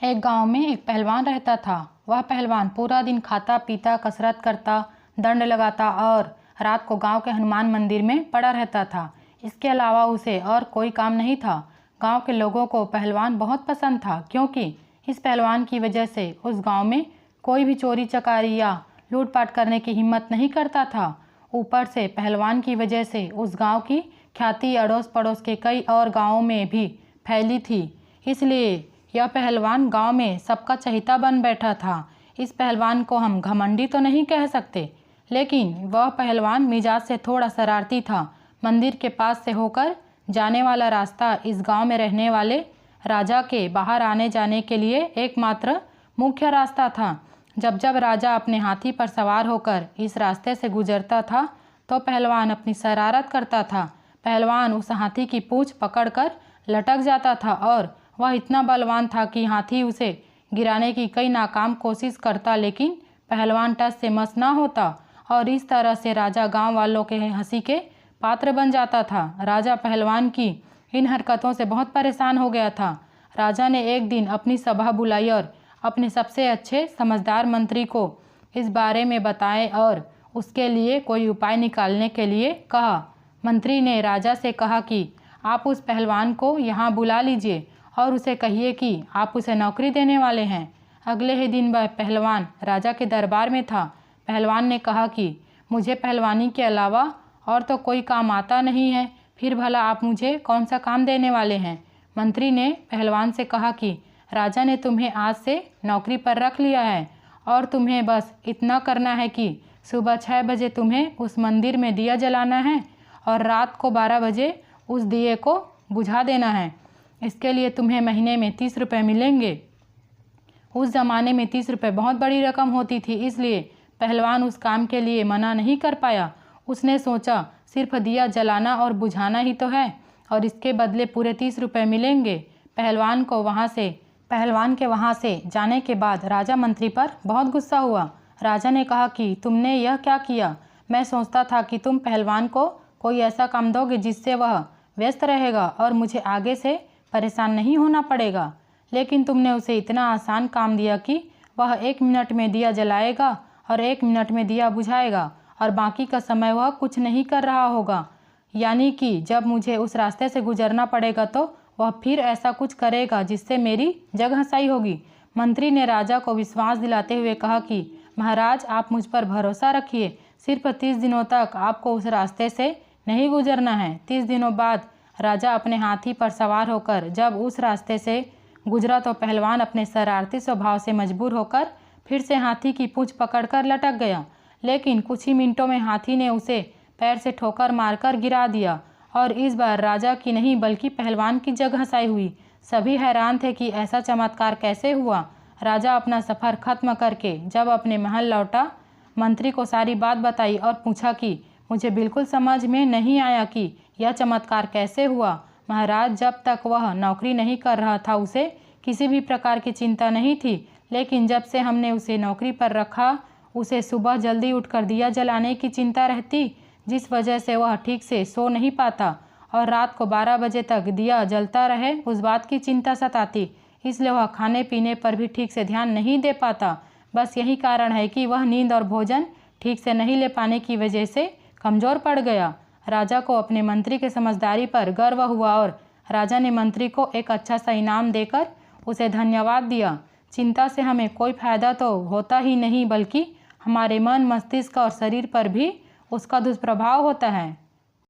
एक गांव में एक पहलवान रहता था। वह पहलवान पूरा दिन खाता पीता कसरत करता, दंड लगाता और रात को गांव के हनुमान मंदिर में पड़ा रहता था। इसके अलावा उसे और कोई काम नहीं था। गांव के लोगों को पहलवान बहुत पसंद था, क्योंकि इस पहलवान की वजह से उस गांव में कोई भी चोरी चकारी या लूटपाट करने की हिम्मत नहीं करता था। ऊपर से पहलवान की वजह से उस गांव की ख्याति अड़ोस पड़ोस के कई और गांवों में भी फैली थी। इसलिए यह पहलवान गांव में सबका चहेता बन बैठा था। इस पहलवान को हम घमंडी तो नहीं कह सकते, लेकिन वह पहलवान मिजाज से थोड़ा शरारती था। मंदिर के पास से होकर जाने वाला रास्ता इस गांव में रहने वाले राजा के बाहर आने जाने के लिए एकमात्र मुख्य रास्ता था। जब जब राजा अपने हाथी पर सवार होकर इस रास्ते से गुजरता था तो पहलवान अपनी शरारत करता था। पहलवान उस हाथी की पूंछ पकड़कर लटक जाता था और वह इतना बलवान था कि हाथी उसे गिराने की कई नाकाम कोशिश करता, लेकिन पहलवान टस से मस ना होता और इस तरह से राजा गांव वालों के हंसी के पात्र बन जाता था। राजा पहलवान की इन हरकतों से बहुत परेशान हो गया था। राजा ने एक दिन अपनी सभा बुलाई और अपने सबसे अच्छे समझदार मंत्री को इस बारे में बताए और उसके लिए कोई उपाय निकालने के लिए कहा। मंत्री ने राजा से कहा कि आप उस पहलवान को यहाँ बुला लीजिए और उसे कहिए कि आप उसे नौकरी देने वाले हैं। अगले ही दिन वह पहलवान राजा के दरबार में था। पहलवान ने कहा कि मुझे पहलवानी के अलावा और तो कोई काम आता नहीं है, फिर भला आप मुझे कौन सा काम देने वाले हैं। मंत्री ने पहलवान से कहा कि राजा ने तुम्हें आज से नौकरी पर रख लिया है और तुम्हें बस इतना करना है कि सुबह 6 बजे तुम्हें उस मंदिर में दिया जलाना है और रात को 12 बजे उस दिए को बुझा देना है। इसके लिए तुम्हें महीने में 30 रुपये मिलेंगे। उस ज़माने में 30 रुपये बहुत बड़ी रकम होती थी, इसलिए पहलवान उस काम के लिए मना नहीं कर पाया। उसने सोचा सिर्फ दिया जलाना और बुझाना ही तो है और इसके बदले पूरे 30 रुपये मिलेंगे। पहलवान के वहाँ से जाने के बाद राजा मंत्री पर बहुत गुस्सा हुआ। राजा ने कहा कि तुमने यह क्या किया? मैं सोचता था कि तुम पहलवान को कोई ऐसा काम दोगे जिससे वह व्यस्त रहेगा और मुझे आगे से परेशान नहीं होना पड़ेगा, लेकिन तुमने उसे इतना आसान काम दिया कि वह 1 मिनट में दिया जलाएगा और 1 मिनट में दिया बुझाएगा और बाकी का समय वह कुछ नहीं कर रहा होगा। यानी कि जब मुझे उस रास्ते से गुजरना पड़ेगा तो वह फिर ऐसा कुछ करेगा जिससे मेरी जग हंसाई होगी। मंत्री ने राजा को विश्वास दिलाते हुए कहा कि महाराज, आप मुझ पर भरोसा रखिए, सिर्फ 30 दिनों तक आपको उस रास्ते से नहीं गुजरना है। 30 दिनों बाद राजा अपने हाथी पर सवार होकर जब उस रास्ते से गुजरा तो पहलवान अपने शरारती स्वभाव से मजबूर होकर फिर से हाथी की पूंछ पकड़कर लटक गया। लेकिन कुछ ही मिनटों में हाथी ने उसे पैर से ठोकर मारकर गिरा दिया और इस बार राजा की नहीं बल्कि पहलवान की जग हंसाई हुई। सभी हैरान थे कि ऐसा चमत्कार कैसे हुआ। राजा अपना सफ़र खत्म करके जब अपने महल लौटा, मंत्री को सारी बात बताई और पूछा कि मुझे बिल्कुल समझ में नहीं आया कि यह चमत्कार कैसे हुआ। महाराज, जब तक वह नौकरी नहीं कर रहा था उसे किसी भी प्रकार की चिंता नहीं थी, लेकिन जब से हमने उसे नौकरी पर रखा उसे सुबह जल्दी उठकर दिया जलाने की चिंता रहती, जिस वजह से वह ठीक से सो नहीं पाता और रात को 12 बजे तक दिया जलता रहे उस बात की चिंता सताती। इसलिए वह खाने पीने पर भी ठीक से ध्यान नहीं दे पाता। बस यही कारण है कि वह नींद और भोजन ठीक से नहीं ले पाने की वजह से कमज़ोर पड़ गया। राजा को अपने मंत्री के समझदारी पर गर्व हुआ और राजा ने मंत्री को एक अच्छा सा इनाम देकर उसे धन्यवाद दिया। चिंता से हमें कोई फायदा तो होता ही नहीं, बल्कि हमारे मन, मस्तिष्क और शरीर पर भी उसका दुष्प्रभाव होता है।